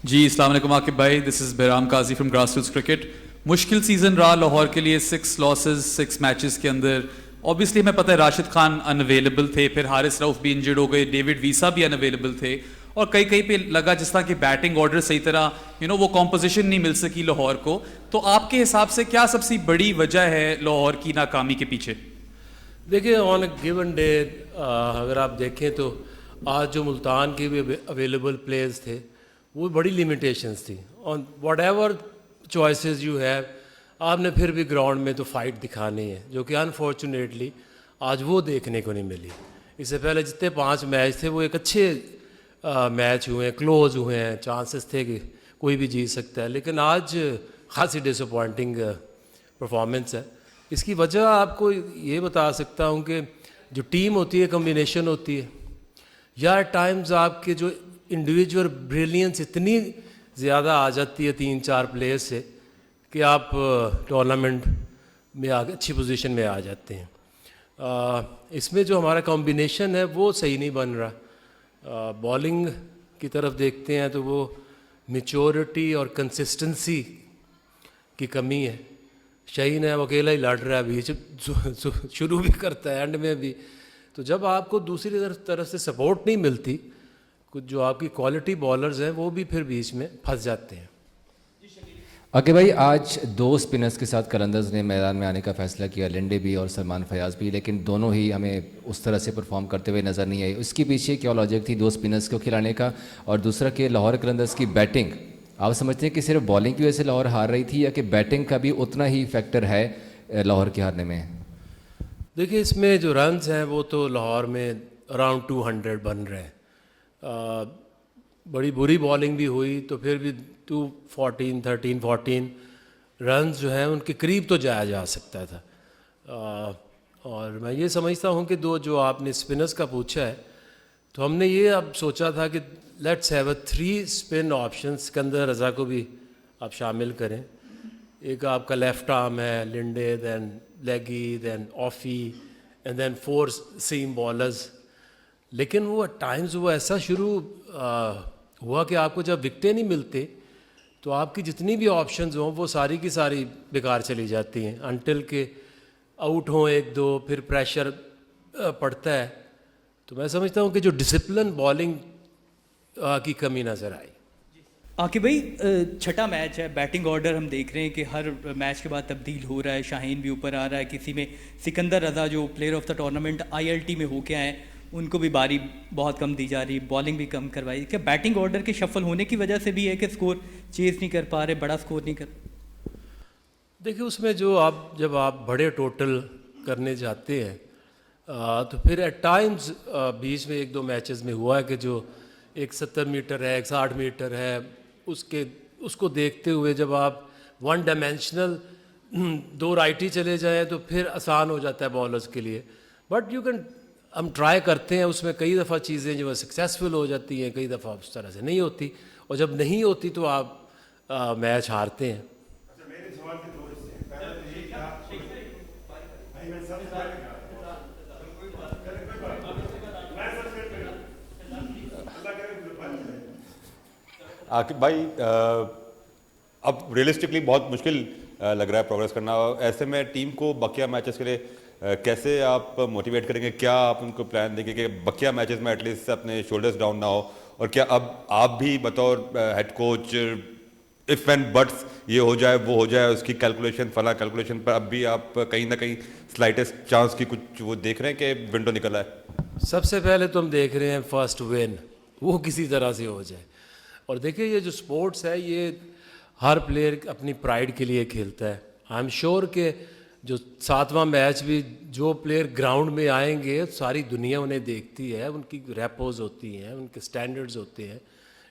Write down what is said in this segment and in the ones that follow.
جی السلام علیکم عاقب بھائی, دس از بہرام قاضی فرام گراس روٹس کرکٹ. مشکل سیزن رہا لاہور کے لیے, 6 لاسز 6 میچز کے اندر. اوبیسلی ہمیں پتہ ہے راشد خان ان اویلیبل تھے, پھر حارث رؤف بھی انجرڈ ہو گئے, ڈیوڈ ویسا بھی ان اویلیبل تھے, اور کئی پہ لگا جس طرح کہ بیٹنگ آرڈر صحیح طرح وہ کمپوزیشن نہیں مل سکی لاہور کو. تو آپ کے حساب سے کیا سب سے بڑی وجہ ہے لاہور کی ناکامی کے پیچھے؟ دیکھیے آن اے گیون ڈے اگر آپ دیکھیں تو آج جو ملتان کے بھی اویلیبل پلیئرز تھے وہ بڑی لیمیٹیشنز تھی. On what ever choices you have, آپ نے پھر بھی گراؤنڈ میں تو فائٹ دکھانی ہے, جو کہ انفارچونیٹلی آج وہ دیکھنے کو نہیں ملی. اس سے پہلے جتنے 5 میچ تھے وہ ایک اچھے میچ ہوئے ہیں, کلوز ہوئے ہیں, چانسز تھے کہ کوئی بھی جیت سکتا ہے, لیکن آج خاصی ڈس اپوائنٹنگ پرفارمنس ہے. اس کی وجہ آپ کو یہ بتا سکتا ہوں کہ جو ٹیم ہوتی ہے کمبینیشن ہوتی ہے, یا ایٹ ٹائمز آپ کے جو انڈیویجول بریلینس اتنی زیادہ آ جاتی ہے 3-4 پلیئر سے کہ آپ ٹورنامنٹ میں اچھی پوزیشن میں آ جاتے ہیں. اس میں جو ہمارا کمبینیشن ہے وہ صحیح نہیں بن رہا. بالنگ کی طرف دیکھتے ہیں تو وہ میچورٹی اور کنسسٹنسی کی کمی ہے. شہین ہے وہ اکیلا ہی لڑ رہا ہے, بیچ شروع بھی کرتا ہے اینڈ میں بھی. تو جب آپ کو دوسری طرف سے سپورٹ نہیں ملتی, کچھ جو آپ کی کوالٹی بالرز ہیں وہ بھی پھر بیچ میں پھنس جاتے ہیں. اوکے بھائی, آج 2 اسپنرز کے ساتھ قلندرز نے میدان میں آنے کا فیصلہ کیا, لنڈے بھی اور سلمان فیاض بھی, لیکن دونوں ہی ہمیں اس طرح سے پرفارم کرتے ہوئے نظر نہیں آئی. اس کے پیچھے کیا لاجک تھی 2 اسپنرز کو کھلانے کا؟ اور دوسرا کہ لاہور قلندرز کی بیٹنگ, آپ سمجھتے ہیں کہ صرف بالنگ کی وجہ سے لاہور ہار رہی تھی, یا کہ بیٹنگ کا بھی اتنا ہی فیکٹر ہے لاہور کے ہارنے میں؟ دیکھیے اس میں جو رنز ہیں وہ تو لاہور میں اراؤنڈ 200 بن رہے ہیں. بڑی بری بالنگ بھی ہوئی تو پھر بھی 13-14 رنز جو ہیں ان کے قریب تو جایا جا سکتا تھا. اور میں یہ سمجھتا ہوں کہ جو آپ نے اسپنرز کا پوچھا ہے, تو ہم نے یہ اب سوچا تھا کہ let's have a 3 spin options. Sikandar Raza کو بھی آپ شامل کریں. ایک آپ کا لیفٹ آرم ہے لنڈے, دین لیگی, دین آفی, اینڈ دین 4 سیم بالرز. لیکن وہ ایٹ ٹائمز وہ ایسا شروع ہوا کہ آپ کو جب وکٹیں نہیں ملتے تو آپ کی جتنی بھی آپشنز ہوں وہ ساری کی ساری بیکار چلی جاتی ہیں, انٹل کہ آؤٹ ہوں 1-2, پھر پریشر پڑتا ہے. تو میں سمجھتا ہوں کہ جو ڈسپلن بالنگ کی کمی نظر آئی. عاقب بھائی, چھٹا میچ ہے, بیٹنگ آرڈر ہم دیکھ رہے ہیں کہ ہر میچ کے بعد تبدیل ہو رہا ہے. شاہین بھی اوپر آ رہا ہے, کسی میں سکندر رضا جو player of the tournament ILT میں ہو کے آئے ہیں ان کو بھی باری بہت کم دی جا رہی, بالنگ بھی کم کروائی. کیا بیٹنگ آرڈر کے شفل ہونے کی وجہ سے بھی ہے کہ سکور چیز نہیں کر پا رہے, بڑا سکور نہیں کر؟ دیکھیے اس میں جو جب آپ بڑے ٹوٹل کرنے جاتے ہیں تو پھر ایٹ ٹائمز بیچ میں 1-2 میچز میں ہوا ہے کہ جو 70 میٹر ہے, 60 میٹر ہے, اس کو دیکھتے ہوئے جب آپ 1 ڈائمینشنل 2 رائٹی چلے جائیں تو پھر آسان ہو جاتا ہے بالرز کے لیے. بٹ یو کین, ہم ٹرائی کرتے ہیں, اس میں کئی دفعہ چیزیں جو سکسیزفل ہو جاتی ہیں, کئی دفعہ اس طرح سے نہیں ہوتی, اور جب نہیں ہوتی تو آپ میچ ہارتے ہیں. عاقب بھائی, اب ریئلسٹکلی بہت مشکل لگ رہا ہے پروگریس کرنا. ایسے میں ٹیم کو بقیہ میچز کے لیے کیسے آپ موٹیویٹ کریں گے؟ کیا آپ ان کو پلان دیں گے کہ بقیہ میچز میں ایٹ لیسٹ اپنے شولڈرز ڈاؤن نہ ہو؟ اور کیا اب آپ بھی بطور head coach if and buts یہ ہو جائے وہ ہو جائے, اس کی کیلکولیشن فلاں کیلکولیشن پر اب بھی آپ کہیں نہ کہیں سلائٹسٹ چانس کی کچھ وہ دیکھ رہے ہیں کہ ونڈو نکلا ہے؟ سب سے پہلے تو ہم دیکھ رہے ہیں فرسٹ ون وہ کسی طرح سے ہو جائے. اور دیکھیں یہ جو سپورٹس ہے یہ ہر پلیئر اپنی پرائڈ کے لیے کھیلتا ہے. آئی ایم شیور کہ جو 7واں میچ بھی جو پلیئر گراؤنڈ میں آئیں گے ساری دنیا انہیں دیکھتی ہے, ان کی ریپوز ہوتی ہیں, ان کے سٹینڈرڈز ہوتے ہیں.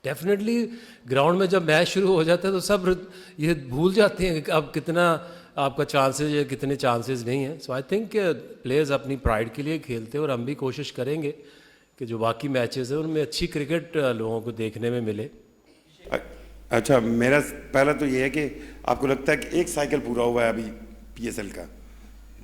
ڈیفینیٹلی گراؤنڈ میں جب میچ شروع ہو جاتا ہے تو سب یہ بھول جاتے ہیں کہ اب کتنا آپ کا چانسز ہے, کتنے چانسز نہیں ہیں. سو آئی تھنک کہ پلیئرز اپنی پرائڈ کے لیے کھیلتے ہیں, اور ہم بھی کوشش کریں گے کہ جو باقی میچز ہیں ان میں اچھی کرکٹ لوگوں کو دیکھنے میں ملے. اچھا, میرا پہلا تو یہ ہے کہ آپ کو لگتا ہے کہ ایک سائیکل پورا ہوا ہے ابھی PSL کا,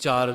4